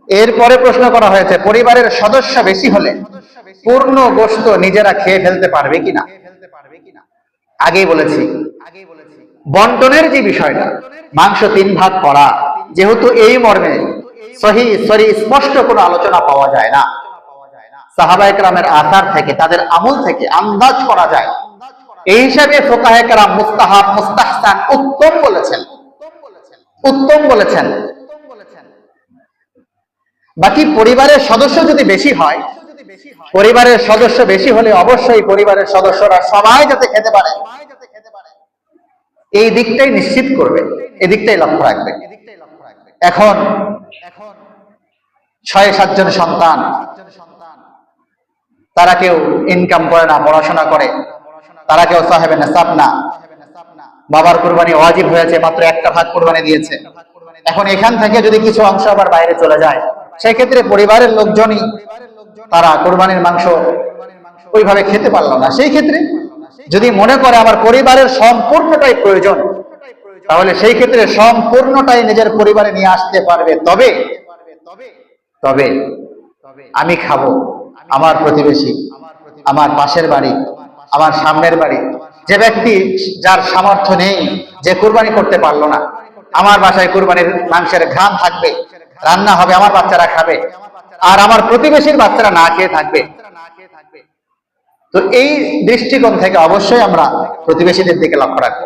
এরপরে প্রশ্ন করা হয়েছে, পরিবারের সদস্য বেশি হলে পূর্ণ গোশত নিজেরা খেয়ে ফেলতে পারবে কিনা। আগেই বলেছি বন্টনের যে বিষয়টা, মাংস 3 ভাগ করা, যেহেতু এই মর্মে সহি স্পষ্ট কোনো আলোচনা পাওয়া যায় না, সাহাবায়ে কেরামের আসার থেকে, তাদের আমল থেকে আন্দাজ করা যায়, এই হিসাবে ফুকাহে কেরাম মুস্তাহাব, মুস্তাহসান, উত্তম বলেছেন। বাকি পরিবারের সদস্য যদি বেশি হয়, পরিবারের সদস্য বেশি হলে অবশ্যই পরিবারের সদস্যরা সবাই যাতে খেতে পারে এই দিকটাই নিশ্চিত করবে, এই দিকটাই লক্ষ্য রাখবে। এখন 6-7 জন সন্তান, তারা কেউ ইনকাম করে না, পড়াশোনা করে, তারা কেউ সাহেবে নেসাব না, বাবার কুরবানি ওয়াজিব হয়েছে, মাত্র একটা ভাগ কুরবানি দিয়েছে। এখন এখান থেকে যদি কিছু অংশ আবার বাইরে চলে যায়, সেই ক্ষেত্রে পরিবারের লোকজনই তারা কুরবানির মাংস ওইভাবে খেতে পারলো না। সেই ক্ষেত্রে যদি মনে করে আমার পরিবারের সম্পূর্ণটাই প্রয়োজন, তাহলে সেই ক্ষেত্রে সম্পূর্ণটাই নিজের পরিবারে নিয়ে আসতে পারবে। তবে তবে আমি খাবো, আমার প্রতিবেশী, আমার পাশের বাড়ি, আমার সামনের বাড়ি, যে ব্যক্তি যার সামর্থ্য নেই, যে কুরবানি করতে পারলো না, আমার বাসায় কুরবানির মাংসের ঘ্রাণ থাকবে, রান্না হবে, আমার বাচ্চারা খাবে, আর আমার প্রতিবেশীর বাচ্চারা না খেয়ে থাকবে। তো এই দৃষ্টিকোণ থেকে অবশ্যই আমরা প্রতিবেশীদের দিকে লক্ষ্য রাখবো।